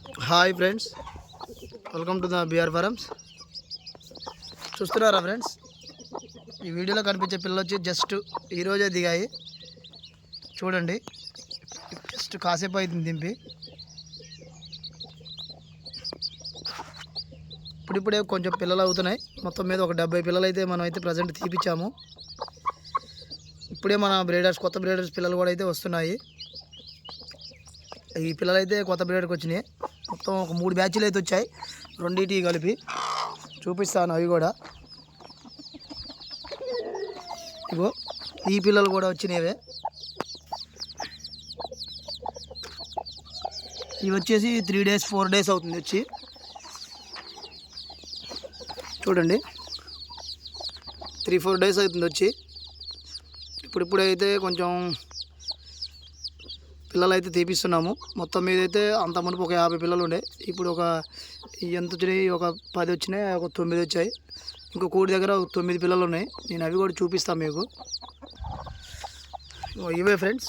Hi friends, welcome to the BR farms. చూస్తున్నారా friends, ఈ వీడియోలో కనిపించే పిల్లలు వచ్చి జస్ట్ ఈరోజే దిగాయి. చూడండి, జస్ట్ కాసేపు అవుతుంది దింపి. ఇప్పుడిప్పుడే కొంచెం పిల్లలు అవుతున్నాయి. మొత్తం మీద ఒక 70 పిల్లలు అయితే మనం అయితే ప్రజెంట్ తీపిచ్చాము. ఇప్పుడే మన కొత్త బ్రీడర్స్ పిల్లలు కూడా అయితే వస్తున్నాయి. ఈ పిల్లలు అయితే కొత్త బ్రీడర్కి వచ్చినాయి. మొత్తం ఒక 3 బ్యాచ్లు అయితే వచ్చాయి, రెండింటికి కలిపి చూపిస్తాను. అవి కూడా ఇగో ఈ పిల్లలు కూడా వచ్చినాయి. ఇవి వచ్చేసి 3 డేస్ 4 డేస్ అవుతుంది వచ్చి. చూడండి, 3-4 డేస్ అవుతుంది వచ్చి. ఇప్పుడైతే కొంచెం పిల్లలు అయితే తీపిస్తున్నాము. మొత్తం మీద అయితే అంత మునుపు ఒక 50 పిల్లలు ఉండే, ఇప్పుడు ఒక ఎంత వచ్చినాయి, ఒక 10 వచ్చినాయి, ఒక 9 వచ్చాయి. ఇంకో కోడి దగ్గర 9 పిల్లలు ఉన్నాయి. నేను అవి కూడా చూపిస్తాను మీకు. ఇవే ఫ్రెండ్స్,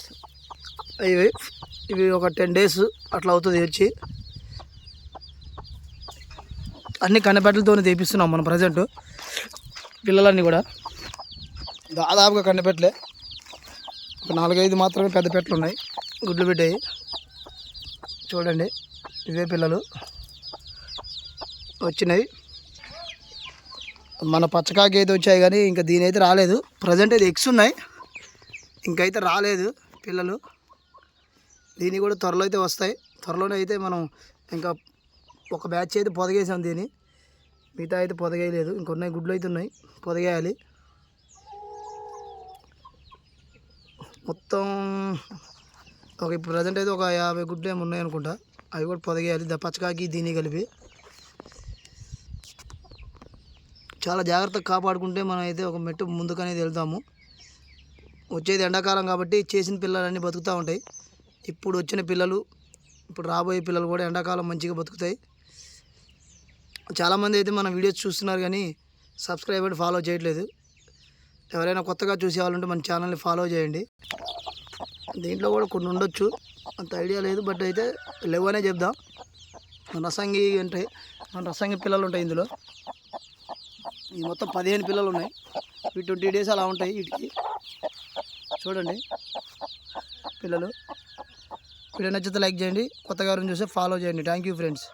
ఇవి ఒక 10 డేస్ అట్లా అవుతుంది వచ్చి. అన్ని కన్నెపెట్టలతోనే తీపిస్తున్నాం మనం ప్రజెంట్. పిల్లలన్నీ కూడా దాదాపుగా కన్నెపెట్టలే, ఒక 4-5 మాత్రమే పెద్ద పెట్టలు ఉన్నాయి, గుడ్లు పెట్టాయి. చూడండి, ఇవే పిల్లలు వచ్చినాయి. మన పచ్చకాకి అయితే వచ్చాయి, కానీ ఇంకా దీని అయితే రాలేదు. ప్రజెంట్ అయితే ఎగ్స్ ఉన్నాయి, ఇంకైతే రాలేదు పిల్లలు. దీని కూడా త్వరలో అయితే వస్తాయి. త్వరలోనే అయితే మనం ఇంకా ఒక బ్యాచ్ అయితే పొదగేసాం దీన్ని. మిగతా అయితే పొదగేయలేదు, ఇంకొన్నాయి గుడ్లు అయితే ఉన్నాయి, పొదగేయాలి. మొత్తం ఇప్పుడు ప్రజెంట్ అయితే ఒక 50 గుడ్లు ఏమి ఉన్నాయి అనుకుంటా. అవి కూడా పొదగేయాలి, పచ్చకాకి దీన్ని కలిపి. చాలా జాగ్రత్తగా కాపాడుకుంటే మనం అయితే ఒక మెట్టు ముందుకనేది వెళ్తాము. వచ్చేది ఎండాకాలం కాబట్టి చేసిన పిల్లలన్నీ బతుకుతూ ఉంటాయి. ఇప్పుడు వచ్చిన పిల్లలు, ఇప్పుడు రాబోయే పిల్లలు కూడా ఎండాకాలం మంచిగా బతుకుతాయి. చాలామంది అయితే మన వీడియోస్ చూస్తున్నారు, కానీ సబ్స్క్రైబ్ అండ్ ఫాలో చేయట్లేదు. ఎవరైనా కొత్తగా చూసే వాళ్ళు ఉంటే మన ఛానల్ని ఫాలో చేయండి. దీంట్లో కూడా కొన్ని ఉండొచ్చు, అంత ఐడియా లేదు, బట్ అయితే లేవనే చెప్దాం. రసంగి అంటే మన రసంగి పిల్లలు ఉంటాయి ఇందులో. ఈ మొత్తం 15 పిల్లలు ఉన్నాయి. ఇవి 20 డేస్ అలా ఉంటాయి వీటికి. చూడండి పిల్లలు. వీడియో నచ్చితే లైక్ చేయండి, కొత్తగా చూస్తే ఫాలో చేయండి. Thank you friends.